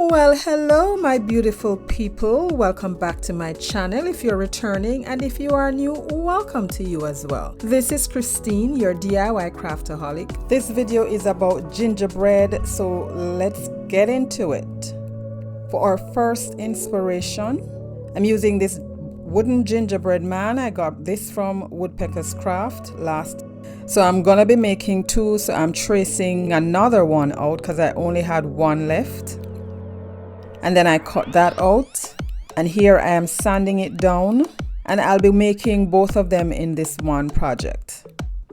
Well, hello my beautiful people. Welcome back to my channel if you're returning, and if you are new, welcome to you as well. This is Christine, your DIY craftaholic. This video is about gingerbread, so let's get into it. For our first inspiration, I'm using this wooden gingerbread man. I got this from Woodpecker's Craft last. So I'm gonna be making two, so I'm tracing another one out because I only had one left. And then I cut that out, and here I am sanding it down, and I'll be making both of them in this one project.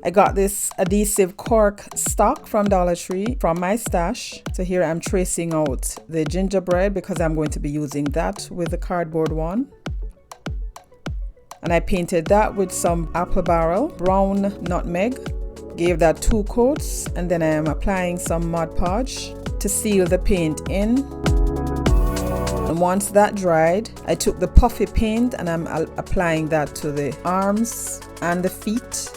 I got this adhesive cork stock from Dollar Tree from my stash. So here I'm tracing out the gingerbread because I'm going to be using that with the cardboard one. And I painted that with some apple barrel, brown nutmeg, gave that 2 coats, and then I am applying some Mod Podge to seal the paint in. And once that dried, I took the puffy paint and I'm applying that to the arms and the feet.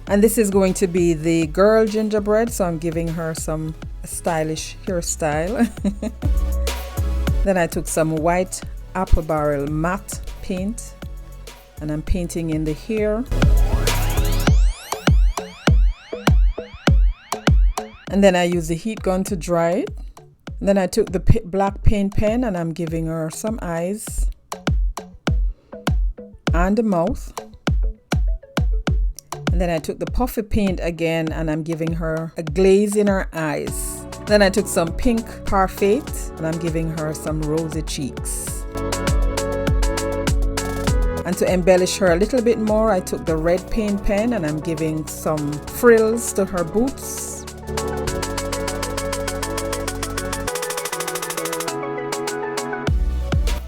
And this is going to be the girl gingerbread, so I'm giving her some stylish hairstyle. Then I took some white apple barrel matte paint and I'm painting in the hair. And then I use the heat gun to dry it. And then I took the black paint pen and I'm giving her some eyes and a mouth. And then I took the puffy paint again and I'm giving her a glaze in her eyes. Then I took some pink parfait and I'm giving her some rosy cheeks. And to embellish her a little bit more, I took the red paint pen and I'm giving some frills to her boots.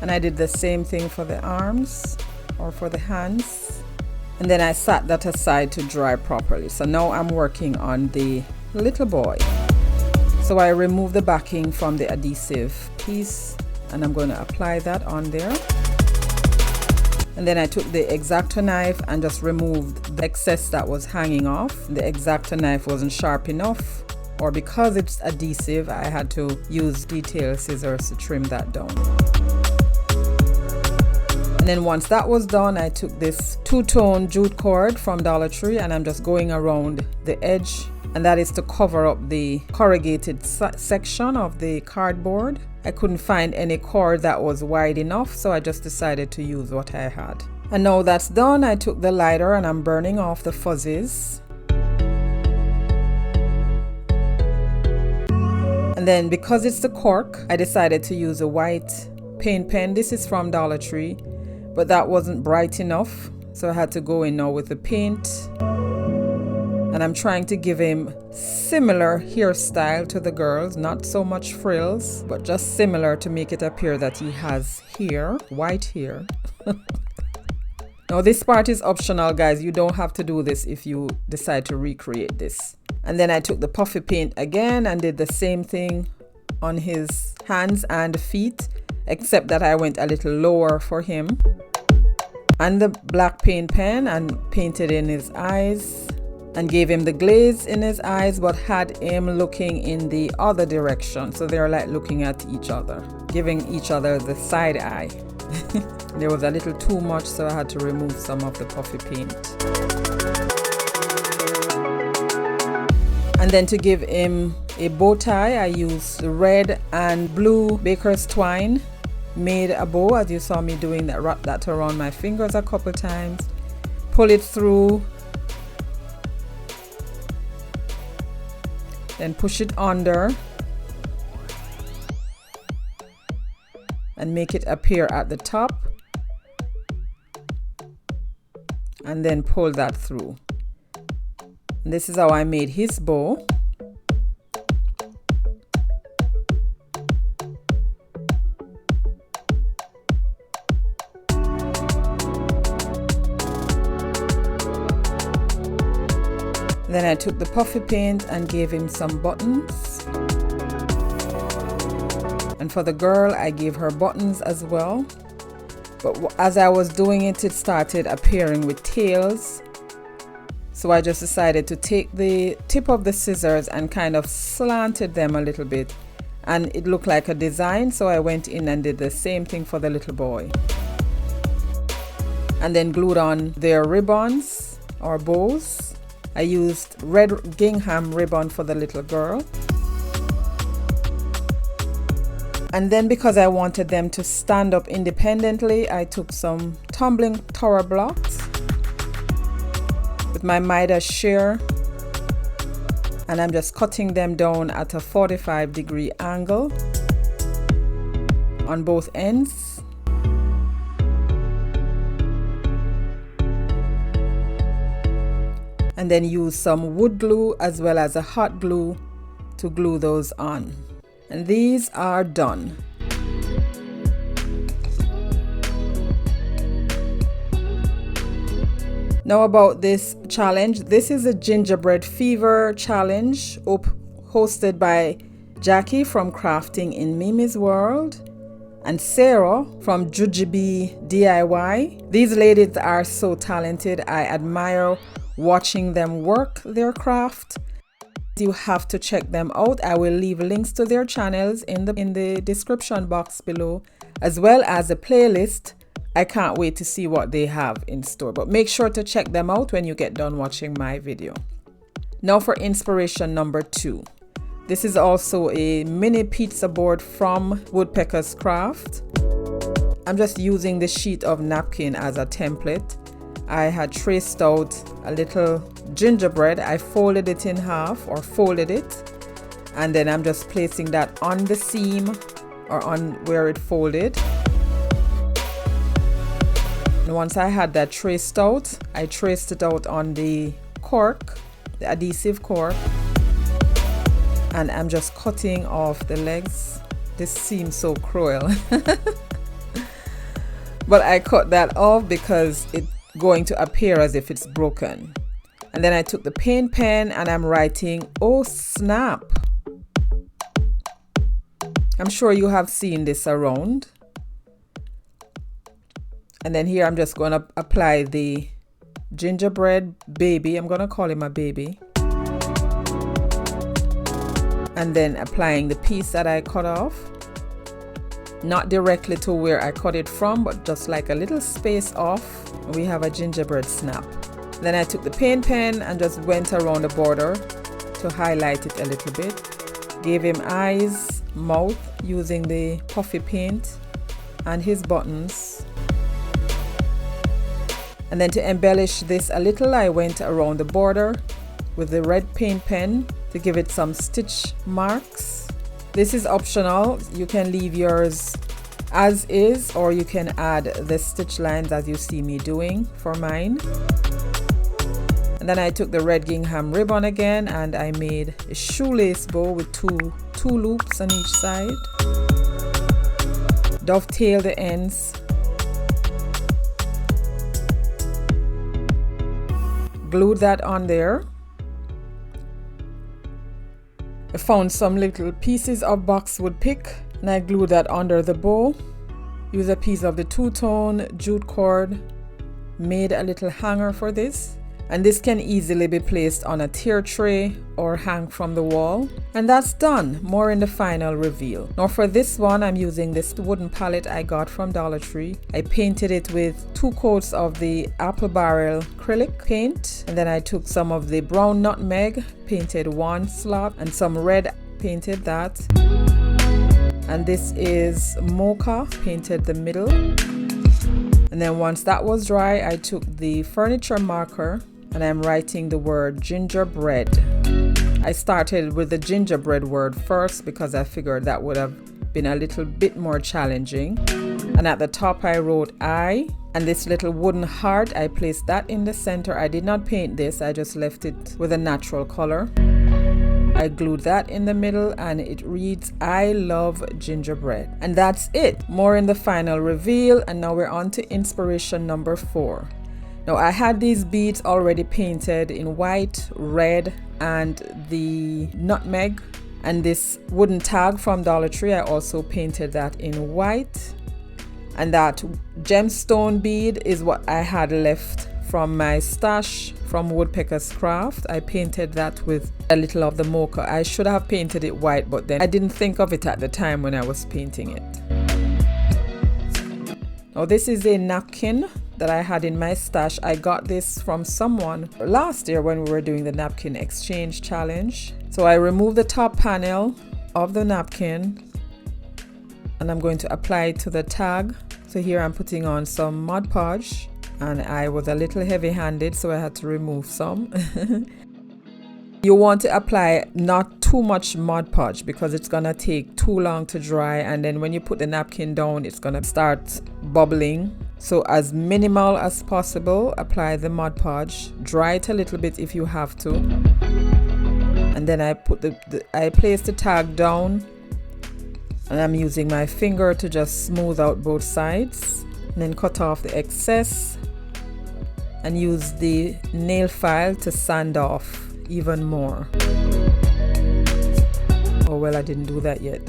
And I did the same thing for the arms or for the hands. And then I sat that aside to dry properly. So now I'm working on the little boy. So I removed the backing from the adhesive piece and I'm going to apply that on there. And then I took the X-Acto knife and just removed the excess that was hanging off. The X-Acto knife wasn't sharp enough, or because it's adhesive, I had to use detail scissors to trim that down. And then once that was done, I took this 2-tone jute cord from Dollar Tree and I'm just going around the edge, and that is to cover up the corrugated section of the cardboard. I couldn't find any cord that was wide enough, so I just decided to use what I had. And now that's done, I took the lighter and I'm burning off the fuzzies. And then because it's the cork, I decided to use a white paint pen. This is from Dollar Tree, but that wasn't bright enough, so I had to go in now with the paint. And I'm trying to give him similar hairstyle to the girls, not so much frills, but just similar to make it appear that he has hair, white hair. Now this part is optional, guys. You don't have to do this if you decide to recreate this. And then I took the puffy paint again and did the same thing on his hands and feet, except that I went a little lower for him. And the black paint pen and painted in his eyes and gave him the glaze in his eyes, but had him looking in the other direction. So they're like looking at each other, giving each other the side eye. There was a little too much, so I had to remove some of the puffy paint. And then to give him a bow tie, I used red and blue baker's twine, made a bow, as you saw me doing that, wrap that around my fingers a couple times, pull it through, then push it under and make it appear at the top, and then pull that through. And this is how I made his bow. Then I took the puffy paint and gave him some buttons. And for the girl, I gave her buttons as well. But as I was doing it, it started appearing with tails. So I just decided to take the tip of the scissors and kind of slanted them a little bit, and it looked like a design, so I went in and did the same thing for the little boy. And then glued on their ribbons or bows. I used red gingham ribbon for the little girl. And then because I wanted them to stand up independently, I took some tumbling tower blocks with my Midas shear, and I'm just cutting them down at a 45-degree angle on both ends. And then use some wood glue as well as a hot glue to glue those on. And these are done. Now about this challenge. This is a Gingerbread Fever challenge hosted by Jackie from Crafting in Mimi's World and Sarah from Jujube DIY. These ladies are so talented. I admire watching them work their craft. You have to check them out. I will leave links to their channels in the description box below, as well as a playlist. I can't wait to see what they have in store, but make sure to check them out when you get done watching my video. Now for inspiration number 2. This is also a mini pizza board from Woodpecker's Craft. I'm just using the sheet of napkin as a template. I had traced out a little gingerbread. I folded it in half, or folded it, and then I'm just placing that on the seam or on where it folded. And once I had that traced out, I traced it out on the cork, the adhesive cork, and I'm just cutting off the legs. This seems so cruel. But I cut that off because it's going to appear as if it's broken. And then I took the paint pen and I'm writing, oh snap. I'm sure you have seen this around. And then here I'm just going to apply the gingerbread baby. I'm going to call him a baby. And then applying the piece that I cut off. Not directly to where I cut it from, but just like a little space off. We have a gingerbread snap. Then I took the paint pen and just went around the border to highlight it a little bit. Gave him eyes, mouth using the puffy paint, and his buttons. And then to embellish this a little, I went around the border with the red paint pen to give it some stitch marks. This is optional. You can leave yours as is, or you can add the stitch lines as you see me doing for mine. And then I took the red gingham ribbon again and I made a shoelace bow with two loops on each side. Dovetail the ends. Glued that on there. I found some little pieces of boxwood pick and I glued that under the bow. Use a piece of the two-tone jute cord. Made a little hanger for this. And this can easily be placed on a tier tray or hang from the wall. And that's done. More in the final reveal. Now for this one, I'm using this wooden palette I got from Dollar Tree. I painted it with 2 coats of the apple barrel acrylic paint. And then I took some of the brown nutmeg, painted 1 slot, and some red, painted that. And this is mocha, painted the middle. And then once that was dry, I took the furniture marker and I'm writing the word gingerbread. I started with the gingerbread word first because I figured that would have been a little bit more challenging. And at the top I wrote I, and this little wooden heart, I placed that in the center. I did not paint this, I just left it with a natural color. I glued that in the middle and it reads, I love gingerbread. And that's it. More in the final reveal. And now we're on to inspiration number 4. Now I had these beads already painted in white, red, and the nutmeg. And this wooden tag from Dollar Tree, I also painted that in white. And that gemstone bead is what I had left from my stash from Woodpecker's Craft. I painted that with a little of the mocha. I should have painted it white, but then I didn't think of it at the time when I was painting it. Now this is a napkin that I had in my stash. I got this from someone last year when we were doing the napkin exchange challenge. So I removed the top panel of the napkin and I'm going to apply it to the tag. So here I'm putting on some Mod Podge, and I was a little heavy-handed, so I had to remove some. You want to apply not too much Mod Podge because it's gonna take too long to dry, and then when you put the napkin down it's gonna start bubbling. So as minimal as possible, apply the Mod Podge, dry it a little bit if you have to, and then I put I place the tag down, and I'm using my finger to just smooth out both sides, and then cut off the excess and use the nail file to sand off even more. Oh well, I didn't do that yet.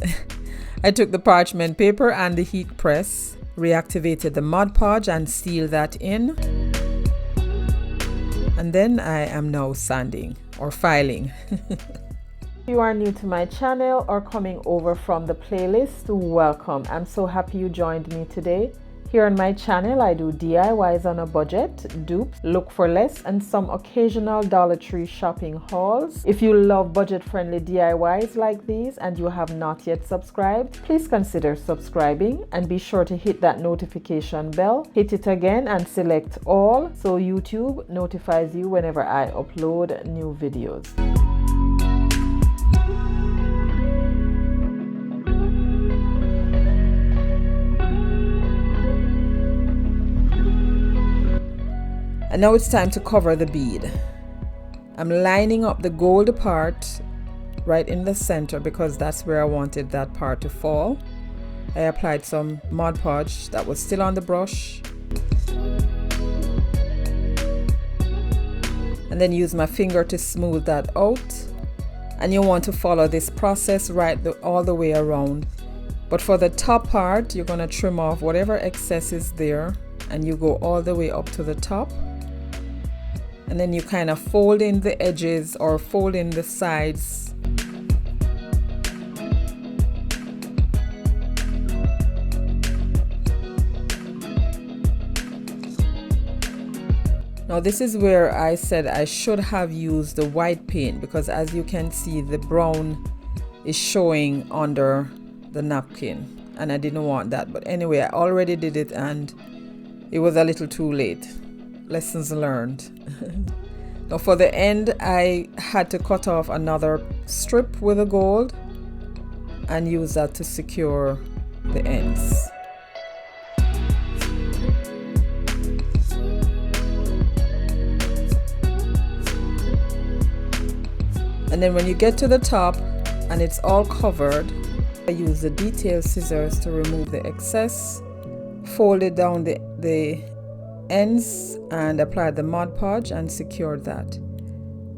I took the parchment paper and the heat press, reactivated the Mod Podge and sealed that in, and then I am now sanding or filing. If you are new to my channel or coming over from the playlist, welcome. I'm so happy you joined me today. Here on my channel, I do DIYs on a budget, dupes, look for less, and some occasional Dollar Tree shopping hauls. If you love budget-friendly DIYs like these and you have not yet subscribed, please consider subscribing and be sure to hit that notification bell. Hit it again and select all so YouTube notifies you whenever I upload new videos. And now it's time to cover the bead. I'm lining up the gold part right in the center because that's where I wanted that part to fall. I applied some Mod Podge that was still on the brush, and then use my finger to smooth that out. And you want to follow this process all the way around. But for the top part, you're going to trim off whatever excess is there, and you go all the way up to the top. And then you kind of fold in the edges or fold in the sides. Now this is where I said I should have used the white paint, because as you can see the brown is showing under the napkin and I didn't want that. But anyway, I already did it and it was a little too late. Lessons learned. Now for the end, I had to cut off another strip with the gold and use that to secure the ends. And then when you get to the top and it's all covered, I use the detail scissors to remove the excess, fold it down the ends and applied the Mod Podge and secured that.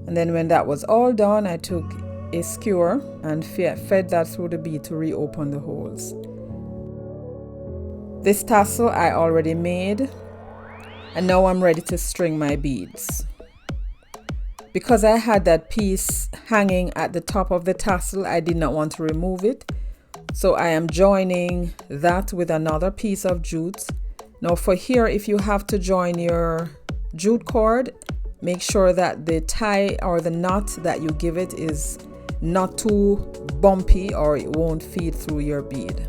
And then when that was all done, I took a skewer and fed that through the bead to reopen the holes. This tassel I already made, and now I'm ready to string my beads. Because I had that piece hanging at the top of the tassel, I did not want to remove it, so I am joining that with another piece of jute. Now for here, if you have to join your jute cord, make sure that the tie or the knot that you give it is not too bumpy or it won't feed through your bead.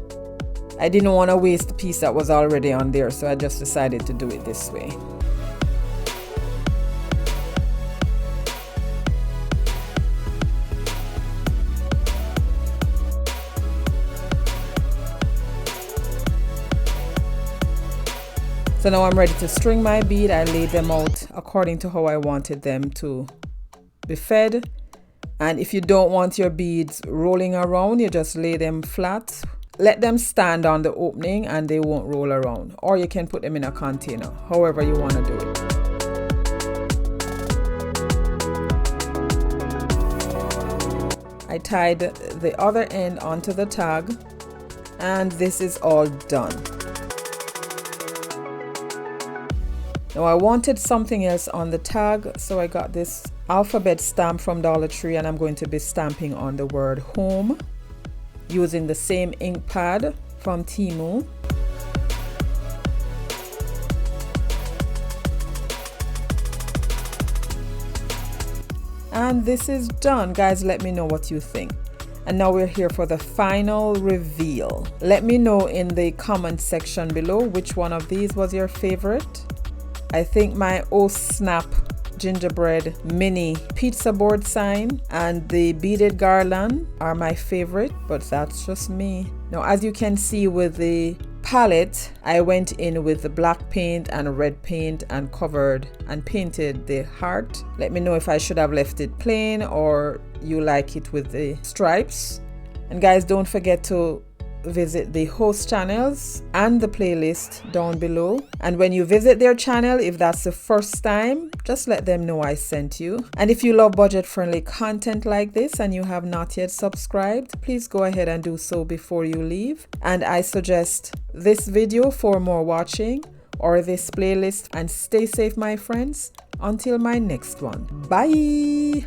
I didn't want to waste the piece that was already on there, so I just decided to do it this way. So now I'm ready to string my bead. I laid them out according to how I wanted them to be fed. And if you don't want your beads rolling around, you just lay them flat. Let them stand on the opening and they won't roll around. Or you can put them in a container, however you want to do it. I tied the other end onto the tag and this is all done. Now I wanted something else on the tag, so I got this alphabet stamp from Dollar Tree, and I'm going to be stamping on the word home using the same ink pad from Temu. And this is done. Guys, let me know what you think. And now we're here for the final reveal. Let me know in the comment section below which one of these was your favorite. I think my Oh Snap gingerbread mini pizza board sign and the beaded garland are my favorite, but that's just me. Now, as you can see with the palette, I went in with the black paint and red paint and covered and painted the heart. Let me know if I should have left it plain or you like it with the stripes. And guys, don't forget to visit the host channels and the playlist down below. And when you visit their channel, if that's the first time, just let them know I sent you. And if you love budget-friendly content like this and you have not yet subscribed, please go ahead and do so before you leave. And I suggest this video for more watching or this playlist. And stay safe, my friends, until my next one. Bye.